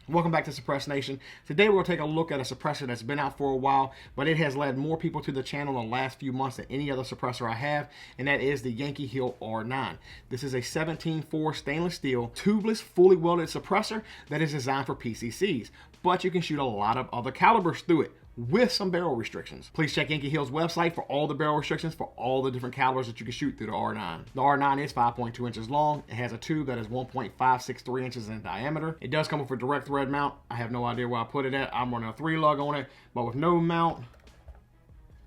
Welcome back to Suppress Nation. Today we're going to take a look at a suppressor that's been out for a while, but it has led more people to the channel in the last few months than any other suppressor I have, and that is the Yankee Hill R9. This is a 17.4 stainless steel, tubeless, fully welded suppressor that is designed for PCCs, but you can shoot a lot of other calibers through it, with some barrel restrictions. Please check Yankee Hill's website for all the barrel restrictions for all the different calibers that you can shoot through the R9. The R9 is 5.2 inches long. It has a tube that is 1.563 inches in diameter. It does come with a direct thread mount. I have no idea where I put it at. I'm running a 3-lug on it, but with no mount,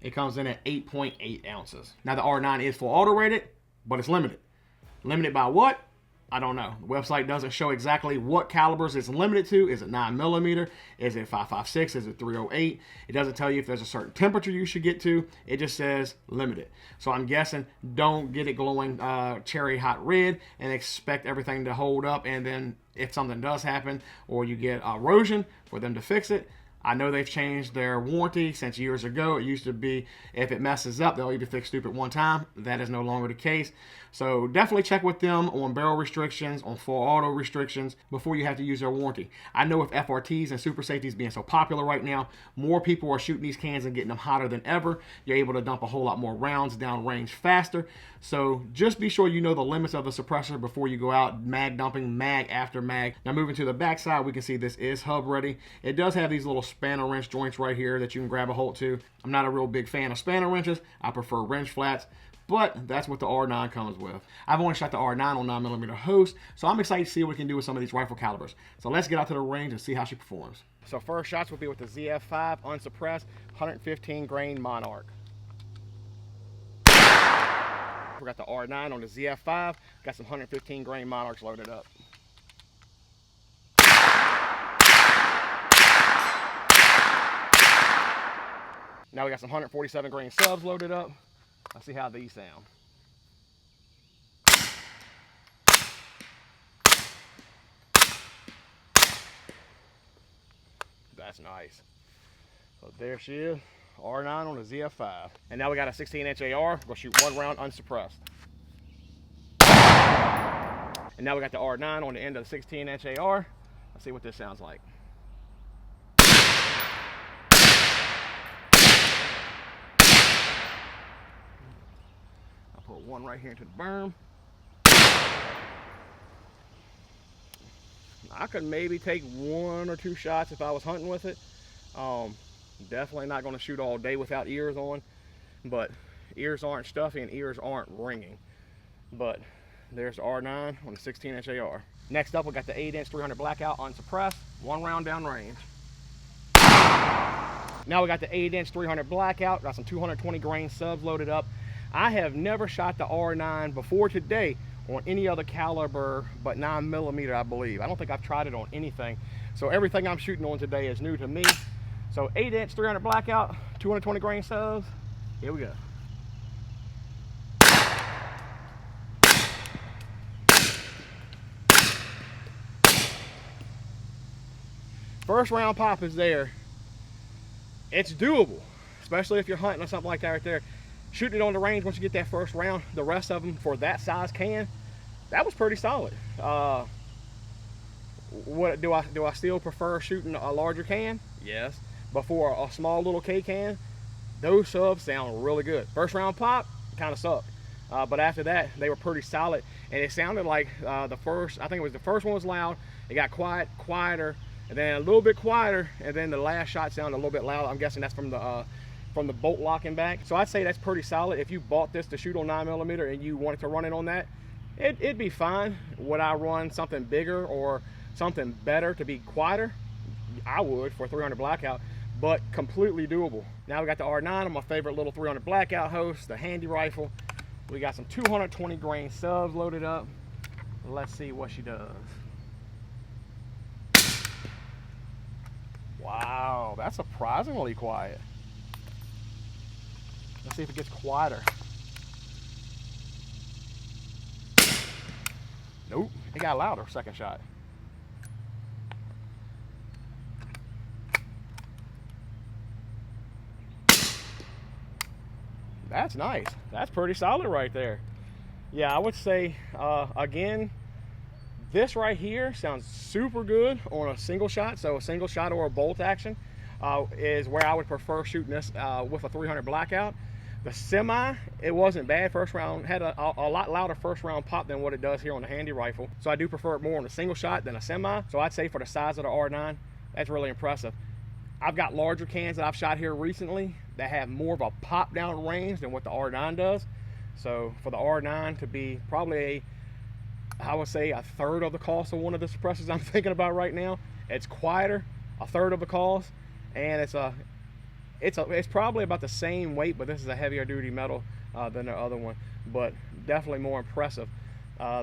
it comes in at 8.8 ounces. Now the R9 is full auto rated, but it's limited. Limited by what? I don't know. The website doesn't show exactly what calibers it's limited to. Is it 9mm? Is it 5.56? Is it 308? It doesn't tell you if there's a certain temperature you should get to. It just says limited. So I'm guessing don't get it glowing cherry hot red and expect everything to hold up, and then if something does happen or you get erosion, for them to fix it. I know they've changed their warranty since years ago. It used to be if it messes up, they'll either fix stupid one time. That is no longer the case. So definitely check with them on barrel restrictions, on full auto restrictions before you have to use their warranty. I know with FRTs and super safeties being so popular right now, more people are shooting these cans and getting them hotter than ever. You're able to dump a whole lot more rounds down range faster. So just be sure you know the limits of the suppressor before you go out mag dumping, mag after mag. Now moving to the back side, we can see this is hub ready. It does have these little spanner wrench joints right here that you can grab a hold to. I'm not a real big fan of spanner wrenches. I prefer wrench flats, but that's what the R9 comes with. I've only shot the R9 on 9mm host, so I'm excited to see what we can do with some of these rifle calibers. So let's get out to the range and see how she performs. So first shots will be with the ZF5 unsuppressed 115 grain Monarch. We got the R9 on the ZF5, got some 115 grain Monarchs loaded up. Now we got some 147 grain subs loaded up. Let's see how these sound. That's nice. So there she is, R9 on the ZF5. And now we got a 16-inch AR. We'll shoot one round unsuppressed. And now we got the R9 on the end of the 16-inch AR. Let's see what this sounds like. Put one right here into the berm. I could maybe take 1 or 2 shots if I was hunting with it. Definitely not going to shoot all day without ears on, but ears aren't stuffy and ears aren't ringing. But there's the R9 on the 16-inch AR. Next up, we got the 8-inch 300 Blackout unsuppressed, one round down range. Now we got the 8-inch 300 Blackout, got some 220 grain subs loaded up. I have never shot the R9 before today on any other caliber but 9mm, I believe. I don't think I've tried it on anything. So everything I'm shooting on today is new to me. So 8-inch 300 Blackout, 220 grain subs. Here we go. First round pop is there. It's doable, especially if you're hunting or something like that right there. Shooting it on the range, once you get that first round, the rest of them for that size can, that was pretty solid. What do I still prefer shooting a larger can? Yes. But for a small little K can, those subs sound really good. First round pop kind of sucked, but after that they were pretty solid, and it sounded like I think it was the first one was loud. It got quieter, and then a little bit quieter, and then the last shot sounded a little bit loud. I'm guessing that's from the bolt locking back. So I'd say that's pretty solid. If you bought this to shoot on 9mm and you wanted to run it on that, it'd be fine. Would I run something bigger or something better to be quieter? I would for 300 Blackout, but completely doable. Now we got the R9 on my favorite little 300 Blackout host, the handy rifle. We got some 220 grain subs loaded up. Let's see what she does. Wow, that's surprisingly quiet. Let's see if it gets quieter. Nope, it got louder second shot. That's nice. That's pretty solid right there. Yeah, I would say, again, This right here sounds super good on a single shot. So a single shot or a bolt action is where I would prefer shooting this with a 300 Blackout. The Semi, it wasn't bad. First round had a lot louder first round pop than what it does here on the Handy rifle. So I do prefer it more on a single shot than a Semi. So I'd say for the size of the R9, that's really impressive. I've got larger cans that I've shot here recently that have more of a pop down range than what the R9 does. So for the R9 to be probably I would say a third of the cost of one of the suppressors I'm thinking about right now. It's quieter, a third of the cost, and it's probably about the same weight, but this is a heavier duty metal than the other one, but definitely more impressive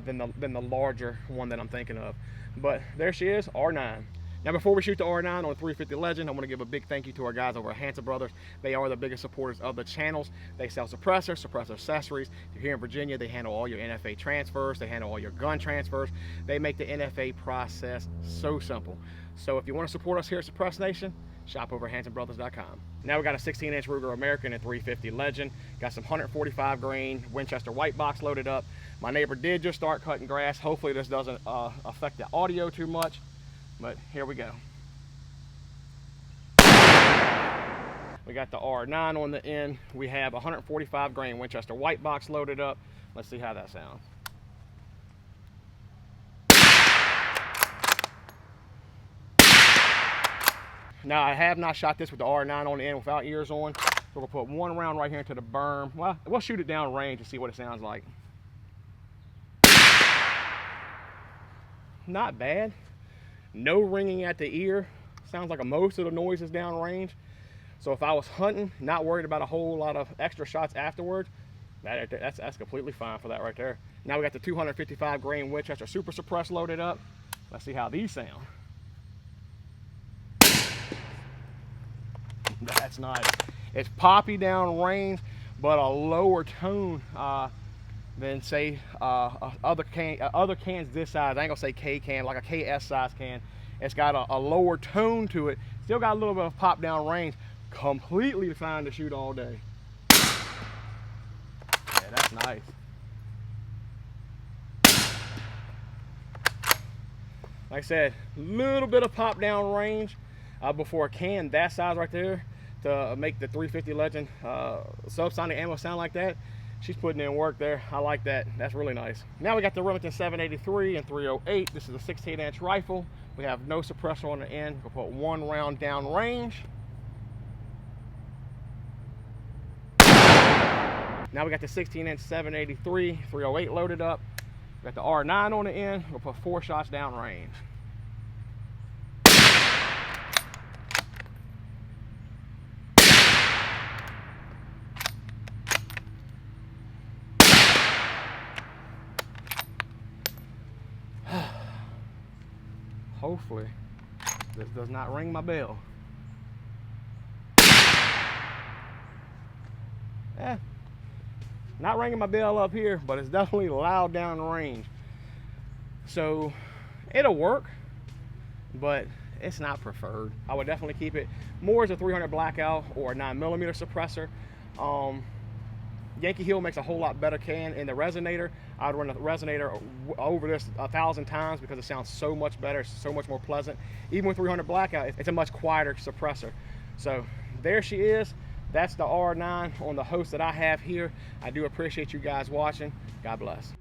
than the larger one that I'm thinking of. But there she is, R9. Now, before we shoot the R9 on 350 Legend, I want to give a big thank you to our guys over at Hanson Brothers. They are the biggest supporters of the channels. They sell suppressors, suppressor accessories. If you're here in Virginia, they handle all your NFA transfers. They handle all your gun transfers. They make the NFA process so simple. So if you want to support us here at Suppress Nation, shop over at HansonBrothers.com. Now we got a 16-inch Ruger American and 350 Legend. Got some 145 grain Winchester white box loaded up. My neighbor did just start cutting grass. Hopefully this doesn't affect the audio too much. But here we go. We got the R9 on the end. We have 145 grain Winchester white box loaded up. Let's see how that sounds. Now, I have not shot this with the R9 on the end without ears on. So we'll put one round right here into the berm. Well, we'll shoot it down range and see what it sounds like. Not bad. No ringing at the ear. Sounds like most of the noise is down range. So if I was hunting, not worried about a whole lot of extra shots afterwards, that's completely fine for that right there. Now we got the 255 grain Winchester Super Suppress loaded up. Let's see how these sound. That's nice. It's poppy down range, but a lower tone than say other cans this size. I ain't gonna say K can, like a KS size can. It's got a lower tone to it. Still got a little bit of pop down range. Completely fine to shoot all day. Yeah, that's nice. Like I said, little bit of pop down range before a can that size right there to make the 350 Legend subsonic ammo sound like that. She's putting in work there. I like that. That's really nice. Now we got the Remington 783 and 308. This is a 16-inch rifle. We have no suppressor on the end. We'll put one round down range. Now we got the 16-inch 783, 308 loaded up. We got the R9 on the end. We'll put 4 shots down range. Hopefully this does not ring my bell. Not ringing my bell up here, but it's definitely loud down range. So it'll work, but it's not preferred. I would definitely keep it more as a 300 Blackout or a 9mm suppressor. Yankee Hill makes a whole lot better can in the resonator. I would run the resonator over this 1,000 times because it sounds so much better, so much more pleasant. Even with 300 Blackout, it's a much quieter suppressor. So there she is. That's the R9 on the host that I have here. I do appreciate you guys watching. God bless.